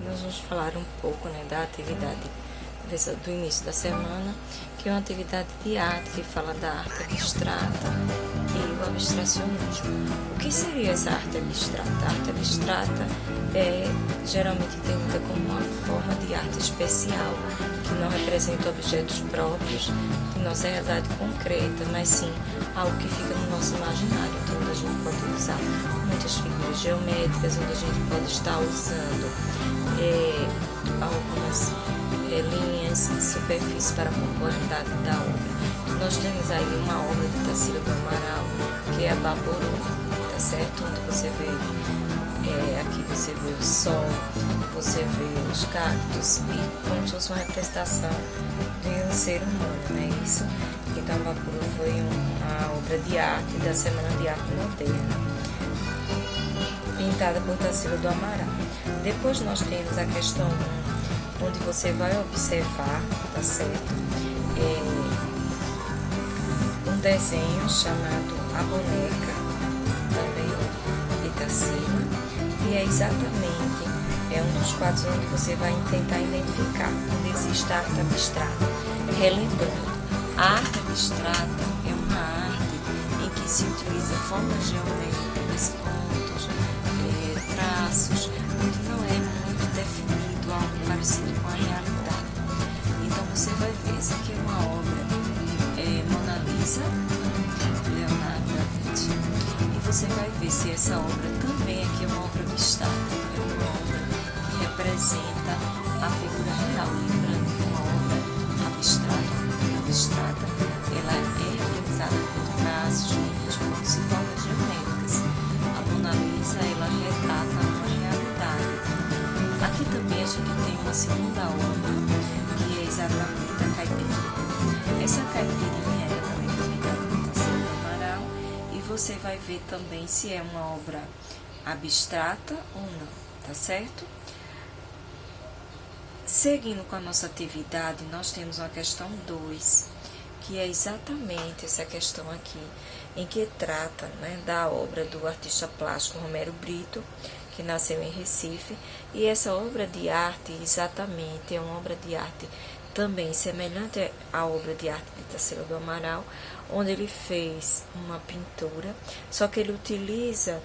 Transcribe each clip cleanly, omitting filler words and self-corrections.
nós vamos falar um pouco, né, da atividade do início da semana, que é uma atividade de arte que fala da arte abstrata e o abstracionismo. O que seria essa arte abstrata? A arte abstrata é geralmente entendida como uma forma de arte especial, que não representa objetos próprios de nossa realidade concreta, mas sim algo que fica no nosso imaginário. Então, onde a gente pode usar muitas figuras geométricas, onde a gente pode estar usando algumas linhas, superfícies para a corporeidade da obra. Nós temos aí uma obra de Tarsila do Amaral, que é a Baboru, tá certo? Onde você vê, aqui você vê o sol, você vê os cactos, e como se fosse uma representação de um ser humano, né? Isso. Então, a Baboru foi uma obra de arte da Semana de Arte Moderna, pintada por Tarsila do Amaral. Depois nós temos a questão 1, onde você vai observar, tá certo? Um desenho chamado A Boneca, também de Tarsila, e é exatamente um dos quadros onde você vai tentar identificar onde existe a arte abstrata. Relembrando, a arte abstrata é uma arte em que se utiliza formas geométricas, pontos, traços, onde não é muito definido algo parecido com a realidade. Então você vai ver, essa aqui é uma obra Mona Lisa, Leonardo da Vinci, e você vai ver se essa obra também aqui é uma obra abstrata, é uma obra que representa a figura real. Lembrando que uma obra abstrata, ela é realizada por traços, linhas, pontos e formas geométricas. A Mona Lisa, ela retrata uma realidade. Aqui também a gente tem uma segunda obra, que é exatamente a Caipirinha. Essa Caipirinha é também pintada por Tarsila do Amaral, e você vai ver também se é uma obra abstrata ou não, tá certo? Seguindo com a nossa atividade, nós temos uma questão 2, que é exatamente essa questão aqui, em que trata, né, da obra do artista plástico Romero Brito, que nasceu em Recife, e essa obra de arte exatamente é uma obra de arte também semelhante à obra de arte de Tarsila do Amaral, onde ele fez uma pintura, só que ele utiliza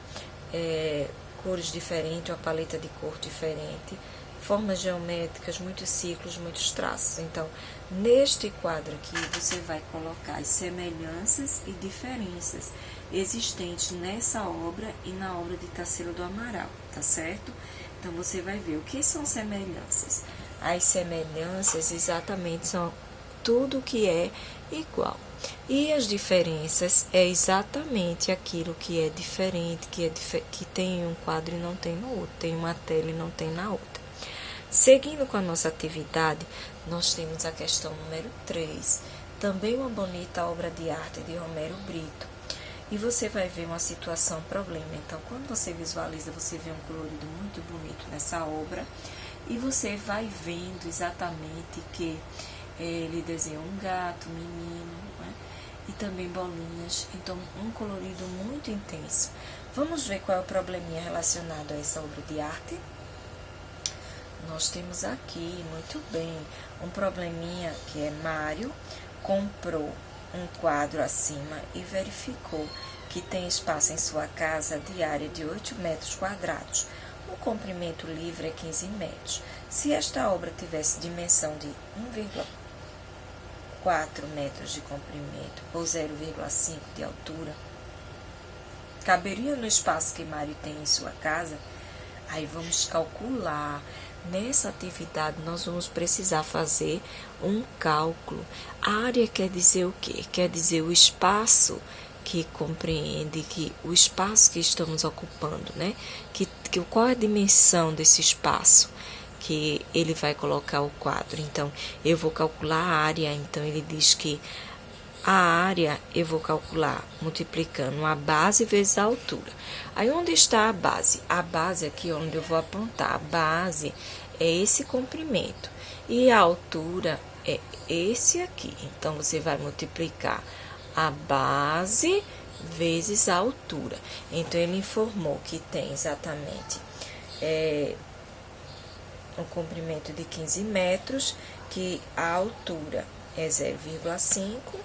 cores diferentes, uma paleta de cor diferente, formas geométricas, muitos ciclos, muitos traços. Então, neste quadro aqui, você vai colocar as semelhanças e diferenças existentes nessa obra e na obra de Tarsila do Amaral, tá certo? Então, você vai ver o que são semelhanças. As semelhanças exatamente são tudo que é igual. E as diferenças é exatamente aquilo que é diferente, que tem em um quadro e não tem no outro, tem uma tela e não tem na outra. Seguindo com a nossa atividade, nós temos a questão número 3, também uma bonita obra de arte de Romero Brito. E você vai ver uma situação, problema. Então, quando você visualiza, você vê um colorido muito bonito nessa obra, e você vai vendo exatamente que ele desenhou um gato, um menino, né? E também bolinhas. Então, um colorido muito intenso. Vamos ver qual é o probleminha relacionado a essa obra de arte? Nós temos aqui, muito bem, um probleminha que é Mário comprou um quadro acima e verificou que tem espaço em sua casa de área de 8 metros quadrados. O comprimento livre é 15 metros. Se esta obra tivesse dimensão de 1,4 metros de comprimento por 0,5 de altura, caberia no espaço que Mário tem em sua casa? Aí vamos calcular. Nessa atividade, nós vamos precisar fazer um cálculo. A área quer dizer o quê? Quer dizer o espaço que compreende, que o espaço que estamos ocupando, né? Qual é a dimensão desse espaço que ele vai colocar o quadro. Então, eu vou calcular a área. Então, ele diz que a área eu vou calcular multiplicando a base vezes a altura. Aí, onde está a base? A base aqui onde eu vou apontar. A base é esse comprimento. E a altura é esse aqui. Então, você vai multiplicar a base vezes a altura. Então, ele informou que tem exatamente um comprimento de 15 metros, que a altura é 0,5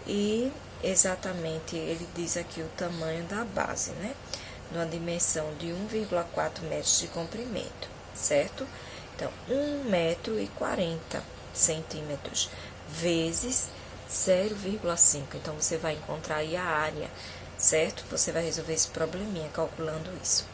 e exatamente ele diz aqui o tamanho da base, né? Numa dimensão de 1,4 metros de comprimento, certo? Então, 1,40 metro vezes 0,5. Então, você vai encontrar aí a área, certo? Você vai resolver esse probleminha calculando isso.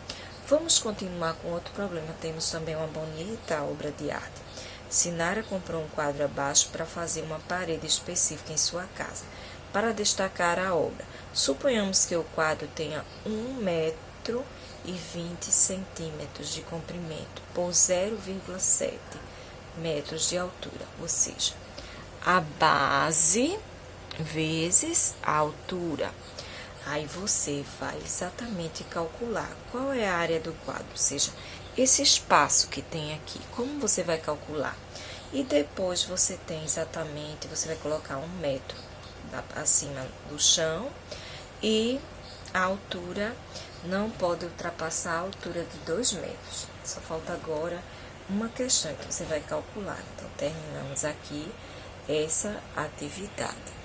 Vamos continuar com outro problema. Temos também uma bonita obra de arte. Sinara comprou um quadro abaixo para fazer uma parede específica em sua casa. Para destacar a obra, suponhamos que o quadro tenha 1,20 metro de comprimento por 0,7 metros de altura, ou seja, a base vezes a altura. Aí você vai exatamente calcular qual é a área do quadro, ou seja, esse espaço que tem aqui, como você vai calcular? E depois você tem exatamente, você vai colocar 1 metro acima do chão e a altura não pode ultrapassar a altura de 2 metros. Só falta agora uma questão que você vai calcular. Então, terminamos aqui essa atividade.